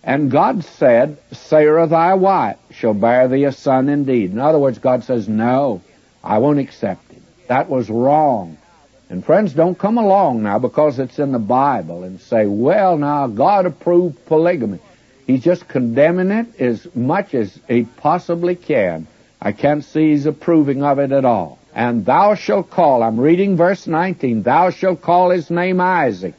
And God said, Sarah thy wife shall bear thee a son indeed. In other words, God says, no, I won't accept it. That was wrong. And friends, don't come along now because it's in the Bible and say, well, now, God approved polygamy. He's just condemning it as much as he possibly can. I can't see he's approving of it at all. And thou shalt call, I'm reading verse 19, thou shalt call his name Isaac,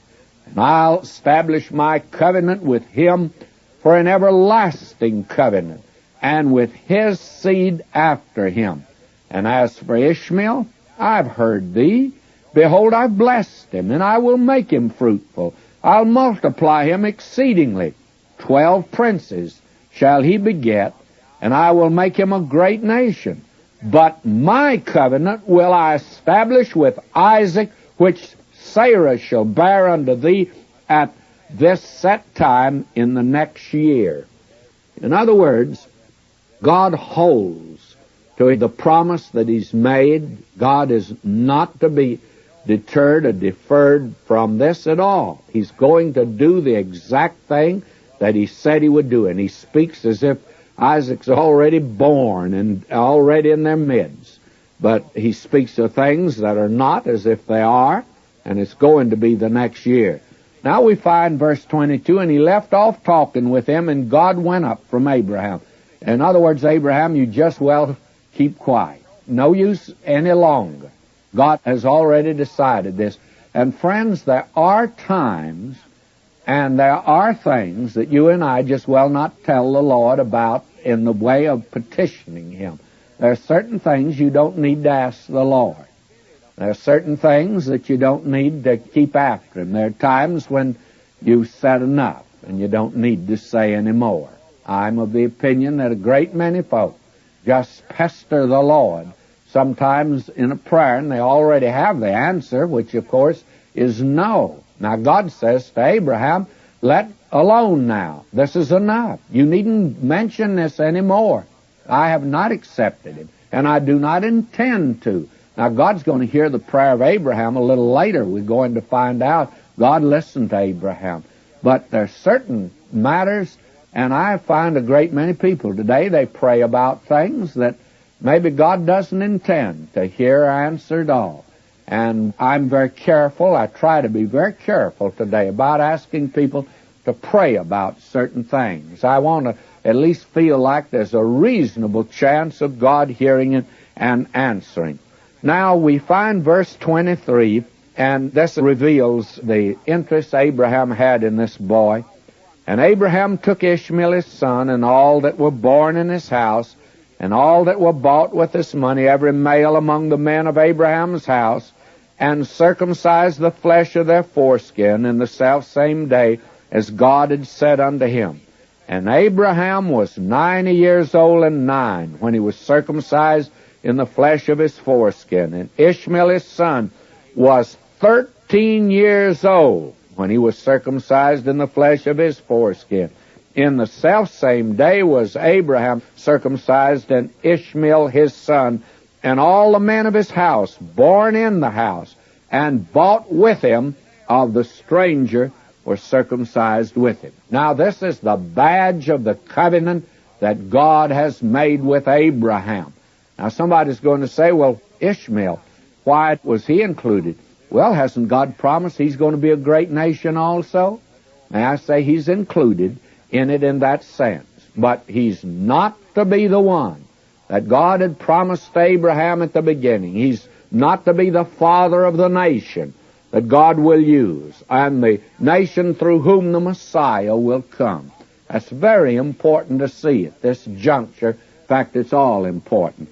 and I'll establish my covenant with him for an everlasting covenant, and with his seed after him. And as for Ishmael, I've heard thee. Behold, I've blessed him, and I will make him fruitful. I'll multiply him exceedingly. 12 princes shall he beget, and I will make him a great nation. But my covenant will I establish with Isaac, which Sarah shall bear unto thee at this set time in the next year. In other words, God holds to the promise that he's made. God is not to be deterred or deferred from this at all. He's going to do the exact thing that he said he would do. And he speaks as if Isaac's already born and already in their midst. But he speaks of things that are not as if they are, and it's going to be the next year. Now we find verse 22, and he left off talking with him, and God went up from Abraham. In other words, Abraham, you just well keep quiet. No use any longer. God has already decided this. And friends, there are times and there are things that you and I just well not tell the Lord about in the way of petitioning him. There are certain things you don't need to ask the Lord. There are certain things that you don't need to keep after him. There are times when you've said enough and you don't need to say any more. I'm of the opinion that a great many folk just pester the Lord sometimes in a prayer, and they already have the answer, which of course is no. Now God says to Abraham, let alone now. This is enough. You needn't mention this anymore. I have not accepted him, and I do not intend to. Now God's going to hear the prayer of Abraham a little later. We're going to find out God listened to Abraham. But there are certain matters, and I find a great many people today, they pray about things that maybe God doesn't intend to hear or answer at all. And I'm very careful, I try to be very careful today about asking people to pray about certain things. I want to at least feel like there's a reasonable chance of God hearing it and answering. Now we find verse 23, and this reveals the interest Abraham had in this boy. And Abraham took Ishmael his son, and all that were born in his house, and all that were bought with his money, every male among the men of Abraham's house, and circumcised the flesh of their foreskin in the selfsame day as God had said unto him. And Abraham was 90 years old and 9 when he was circumcised in the flesh of his foreskin. And Ishmael his son was 13 years old when he was circumcised in the flesh of his foreskin. In the selfsame day was Abraham circumcised, and Ishmael his son, and all the men of his house, born in the house, and bought with him of the stranger, were circumcised with him. Now this is the badge of the covenant that God has made with Abraham. Now somebody's going to say, well, Ishmael, why was he included? Well, hasn't God promised he's going to be a great nation also? May I say he's included in it in that sense. But he's not to be the one that God had promised Abraham at the beginning. He's not to be the father of the nation that God will use, and the nation through whom the Messiah will come. That's very important to see at this juncture. In fact, it's all important.